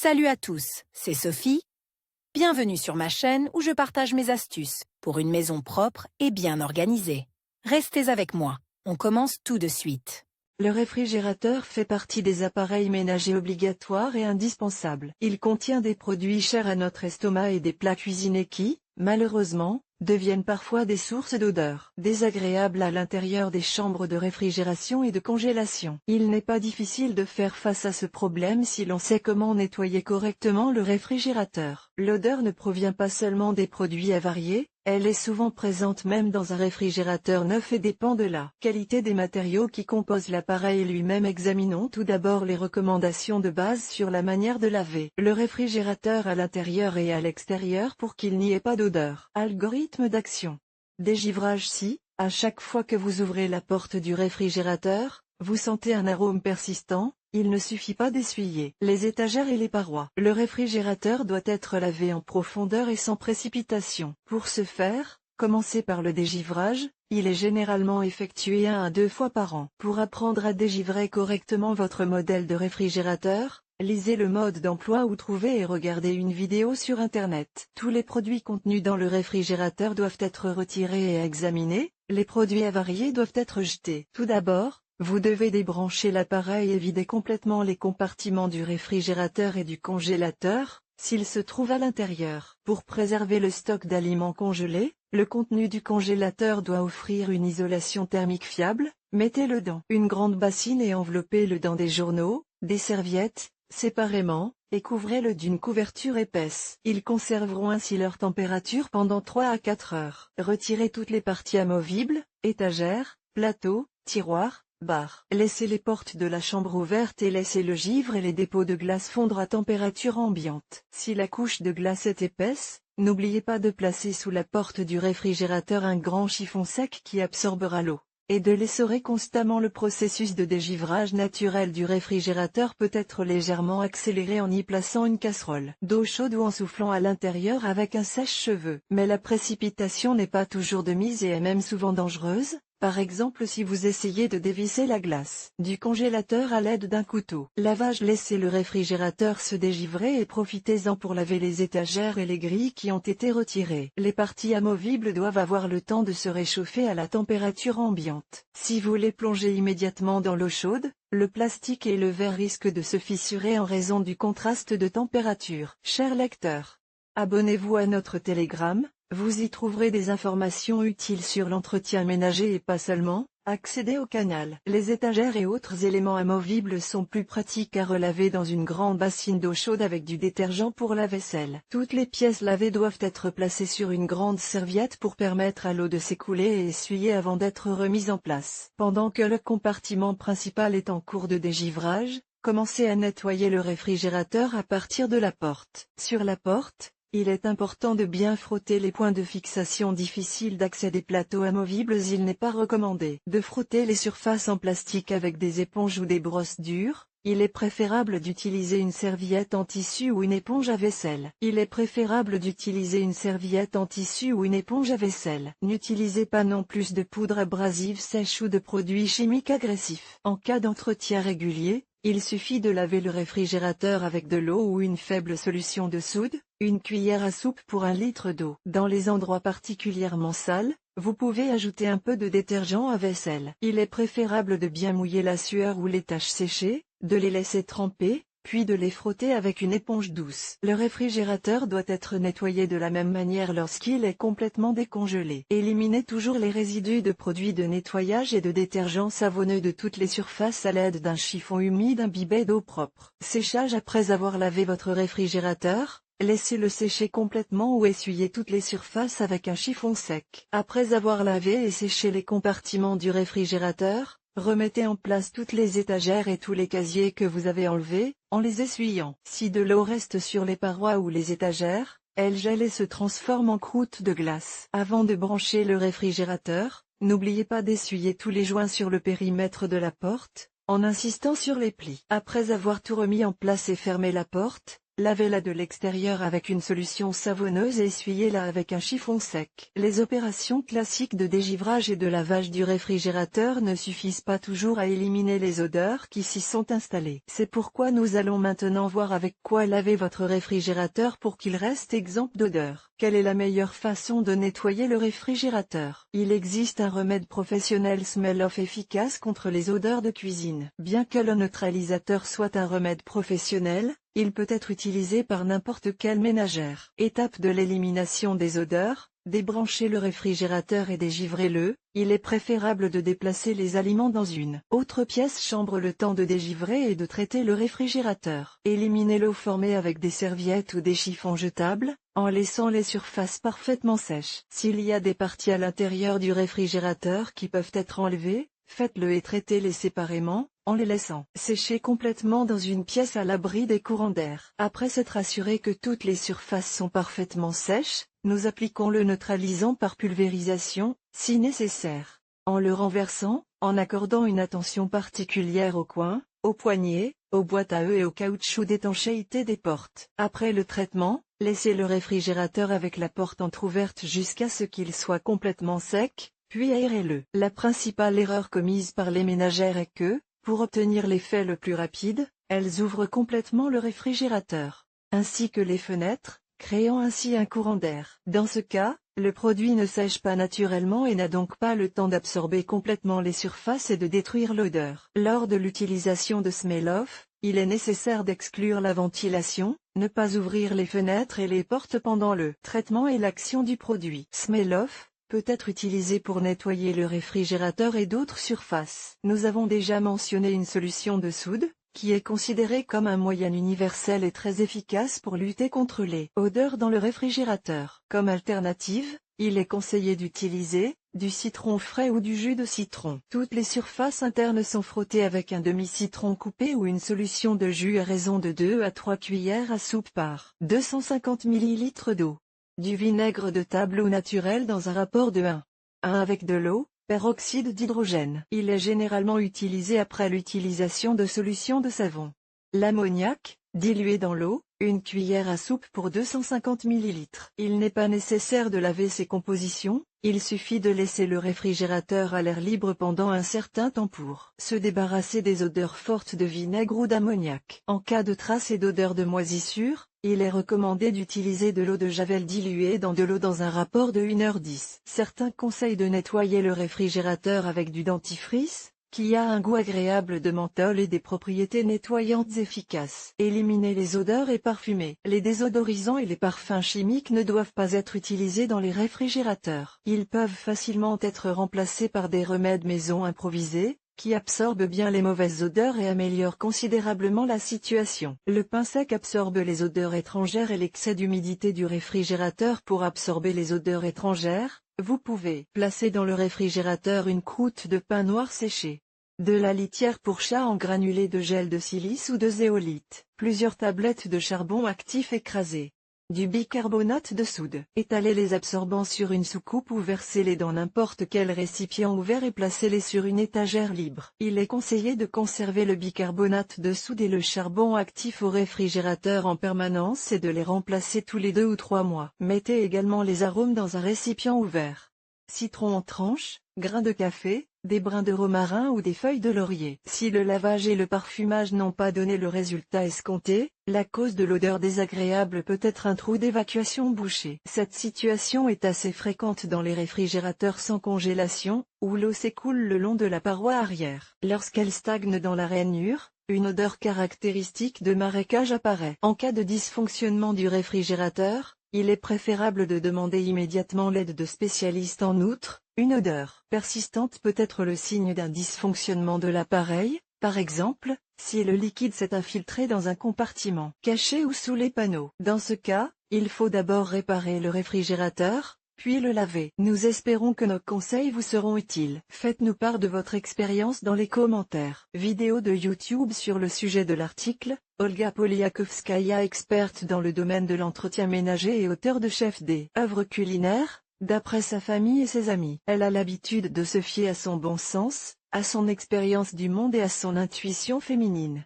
Salut à tous, c'est Sophie. Bienvenue sur ma chaîne où je partage mes astuces pour une maison propre et bien organisée. Restez avec moi, on commence tout de suite. Le réfrigérateur fait partie des appareils ménagers obligatoires et indispensables. Il contient des produits chers à notre estomac et des plats cuisinés qui, malheureusement, deviennent parfois des sources d'odeurs désagréables à l'intérieur des chambres de réfrigération et de congélation. Il n'est pas difficile de faire face à ce problème si l'on sait comment nettoyer correctement le réfrigérateur. L'odeur ne provient pas seulement des produits avariés, elle est souvent présente même dans un réfrigérateur neuf et dépend de la qualité des matériaux qui composent l'appareil lui-même. Examinons tout d'abord les recommandations de base sur la manière de laver le réfrigérateur à l'intérieur et à l'extérieur pour qu'il n'y ait pas d'odeur. Algorithme d'action. Dégivrage. Si, à chaque fois que vous ouvrez la porte du réfrigérateur, vous sentez un arôme persistant, il ne suffit pas d'essuyer les étagères et les parois. Le réfrigérateur doit être lavé en profondeur et sans précipitation. Pour ce faire, commencez par le dégivrage, il est généralement effectué 1 à 2 fois par an. Pour apprendre à dégivrer correctement votre modèle de réfrigérateur, lisez le mode d'emploi ou trouvez et regardez une vidéo sur Internet. Tous les produits contenus dans le réfrigérateur doivent être retirés et examinés, les produits avariés doivent être jetés. Tout d'abord, vous devez débrancher l'appareil et vider complètement les compartiments du réfrigérateur et du congélateur, s'ils se trouvent à l'intérieur. Pour préserver le stock d'aliments congelés, le contenu du congélateur doit offrir une isolation thermique fiable. Mettez-le dans une grande bassine et enveloppez-le dans des journaux, des serviettes, séparément, et couvrez-le d'une couverture épaisse. Ils conserveront ainsi leur température pendant 3 à 4 heures. Retirez toutes les parties amovibles, étagères, plateaux, tiroirs, barres. Laissez les portes de la chambre ouvertes et laissez le givre et les dépôts de glace fondre à température ambiante. Si la couche de glace est épaisse, n'oubliez pas de placer sous la porte du réfrigérateur un grand chiffon sec qui absorbera l'eau, et de l'essorer constamment. Le processus de dégivrage naturel du réfrigérateur peut être légèrement accéléré en y plaçant une casserole d'eau chaude ou en soufflant à l'intérieur avec un sèche-cheveux. Mais la précipitation n'est pas toujours de mise et est même souvent dangereuse. Par exemple si vous essayez de dévisser la glace du congélateur à l'aide d'un couteau. Lavage. Laissez le réfrigérateur se dégivrer et profitez-en pour laver les étagères et les grilles qui ont été retirées. Les parties amovibles doivent avoir le temps de se réchauffer à la température ambiante. Si vous les plongez immédiatement dans l'eau chaude, le plastique et le verre risquent de se fissurer en raison du contraste de température. Chers lecteurs, abonnez-vous à notre Telegram. Vous y trouverez des informations utiles sur l'entretien ménager et pas seulement. Accédez au canal. Les étagères et autres éléments amovibles sont plus pratiques à relaver dans une grande bassine d'eau chaude avec du détergent pour la vaisselle. Toutes les pièces lavées doivent être placées sur une grande serviette pour permettre à l'eau de s'écouler et essuyer avant d'être remise en place. Pendant que le compartiment principal est en cours de dégivrage, commencez à nettoyer le réfrigérateur à partir de la porte. Sur la porte, il est important de bien frotter les points de fixation difficiles d'accès des plateaux amovibles. Il n'est pas recommandé de frotter les surfaces en plastique avec des éponges ou des brosses dures. Il est préférable d'utiliser une serviette en tissu ou une éponge à vaisselle. N'utilisez pas non plus de poudre abrasive sèche ou de produits chimiques agressifs. En cas d'entretien régulier, il suffit de laver le réfrigérateur avec de l'eau ou une faible solution de soude, une cuillère à soupe pour 1 litre d'eau. Dans les endroits particulièrement sales, vous pouvez ajouter un peu de détergent à vaisselle. Il est préférable de bien mouiller la sueur ou les taches séchées, de les laisser tremper, puis de les frotter avec une éponge douce. Le réfrigérateur doit être nettoyé de la même manière lorsqu'il est complètement décongelé. Éliminez toujours les résidus de produits de nettoyage et de détergent savonneux de toutes les surfaces à l'aide d'un chiffon humide imbibé d'eau propre. Séchage. Après avoir lavé votre réfrigérateur, laissez-le sécher complètement ou essuyez toutes les surfaces avec un chiffon sec. Après avoir lavé et séché les compartiments du réfrigérateur, remettez en place toutes les étagères et tous les casiers que vous avez enlevés, en les essuyant. Si de l'eau reste sur les parois ou les étagères, elle gèle et se transforme en croûte de glace. Avant de brancher le réfrigérateur, n'oubliez pas d'essuyer tous les joints sur le périmètre de la porte, en insistant sur les plis. Après avoir tout remis en place et fermé la porte, Lavez-la de l'extérieur avec une solution savonneuse et essuyez-la avec un chiffon sec. Les opérations classiques de dégivrage et de lavage du réfrigérateur ne suffisent pas toujours à éliminer les odeurs qui s'y sont installées. C'est pourquoi nous allons maintenant voir avec quoi laver votre réfrigérateur pour qu'il reste exempt d'odeur. Quelle est la meilleure façon de nettoyer le réfrigérateur? Il existe un remède professionnel Smell-Off efficace contre les odeurs de cuisine. Bien que le neutralisateur soit un remède professionnel, il peut être utilisé par n'importe quelle ménagère. Étape de l'élimination des odeurs: débranchez le réfrigérateur et dégivrez-le. Il est préférable de déplacer les aliments dans une autre pièce chambre le temps de dégivrer et de traiter le réfrigérateur. Éliminez l'eau formée avec des serviettes ou des chiffons jetables, en laissant les surfaces parfaitement sèches. S'il y a des parties à l'intérieur du réfrigérateur qui peuvent être enlevées, faites-le et traitez-les séparément, en les laissant sécher complètement dans une pièce à l'abri des courants d'air. Après s'être assuré que toutes les surfaces sont parfaitement sèches, nous appliquons le neutralisant par pulvérisation, si nécessaire, en le renversant, en accordant une attention particulière aux coins, aux poignées, aux boîtes à œufs et au caoutchouc d'étanchéité des portes. Après le traitement, laissez le réfrigérateur avec la porte entrouverte jusqu'à ce qu'il soit complètement sec, puis aérez-le. La principale erreur commise par les ménagères est que, pour obtenir l'effet le plus rapide, elles ouvrent complètement le réfrigérateur, ainsi que les fenêtres, créant ainsi un courant d'air. Dans ce cas, le produit ne sèche pas naturellement et n'a donc pas le temps d'absorber complètement les surfaces et de détruire l'odeur. Lors de l'utilisation de Smell-Off, il est nécessaire d'exclure la ventilation, ne pas ouvrir les fenêtres et les portes pendant le traitement et l'action du produit. Smell-Off peut être utilisé pour nettoyer le réfrigérateur et d'autres surfaces. Nous avons déjà mentionné une solution de soude, qui est considérée comme un moyen universel et très efficace pour lutter contre les odeurs dans le réfrigérateur. Comme alternative, il est conseillé d'utiliser du citron frais ou du jus de citron. Toutes les surfaces internes sont frottées avec un demi-citron coupé ou une solution de jus à raison de 2 à 3 cuillères à soupe par 250 ml d'eau. Du vinaigre de table ou naturel dans un rapport de 1 à 1 avec de l'eau, peroxyde d'hydrogène. Il est généralement utilisé après l'utilisation de solutions de savon. L'ammoniac, dilué dans l'eau, 1 cuillère à soupe pour 250 ml. Il n'est pas nécessaire de laver ces compositions, il suffit de laisser le réfrigérateur à l'air libre pendant un certain temps pour se débarrasser des odeurs fortes de vinaigre ou d'ammoniac. En cas de traces et d'odeurs de moisissure, il est recommandé d'utiliser de l'eau de javel diluée dans de l'eau dans un rapport de 1h10. Certains conseillent de nettoyer le réfrigérateur avec du dentifrice, qui a un goût agréable de menthol et des propriétés nettoyantes efficaces. Éliminer les odeurs et parfumer. Les désodorisants et les parfums chimiques ne doivent pas être utilisés dans les réfrigérateurs. Ils peuvent facilement être remplacés par des remèdes maison improvisés, qui absorbe bien les mauvaises odeurs et améliore considérablement la situation. Le pain sec absorbe les odeurs étrangères et l'excès d'humidité du réfrigérateur. Pour absorber les odeurs étrangères, vous pouvez placer dans le réfrigérateur une croûte de pain noir séché, de la litière pour chat en granulés de gel de silice ou de zéolite, plusieurs tablettes de charbon actif écrasé, du bicarbonate de soude. Étalez les absorbants sur une soucoupe ou versez-les dans n'importe quel récipient ouvert et placez-les sur une étagère libre. Il est conseillé de conserver le bicarbonate de soude et le charbon actif au réfrigérateur en permanence et de les remplacer tous les 2 ou 3 mois. Mettez également les arômes dans un récipient ouvert. Citron en tranches, grains de café, des brins de romarin ou des feuilles de laurier. Si le lavage et le parfumage n'ont pas donné le résultat escompté, la cause de l'odeur désagréable peut être un trou d'évacuation bouché. Cette situation est assez fréquente dans les réfrigérateurs sans congélation, où l'eau s'écoule le long de la paroi arrière. Lorsqu'elle stagne dans la rainure, une odeur caractéristique de marécage apparaît. En cas de dysfonctionnement du réfrigérateur, il est préférable de demander immédiatement l'aide de spécialistes. En outre, une odeur persistante peut être le signe d'un dysfonctionnement de l'appareil, par exemple, si le liquide s'est infiltré dans un compartiment caché ou sous les panneaux. Dans ce cas, il faut d'abord réparer le réfrigérateur, puis le laver. Nous espérons que nos conseils vous seront utiles. Faites-nous part de votre expérience dans les commentaires. Vidéo de YouTube sur le sujet de l'article. Olga Poliakovskaya, experte dans le domaine de l'entretien ménager et auteure de chef des œuvres culinaires, d'après sa famille et ses amis. Elle a l'habitude de se fier à son bon sens, à son expérience du monde et à son intuition féminine.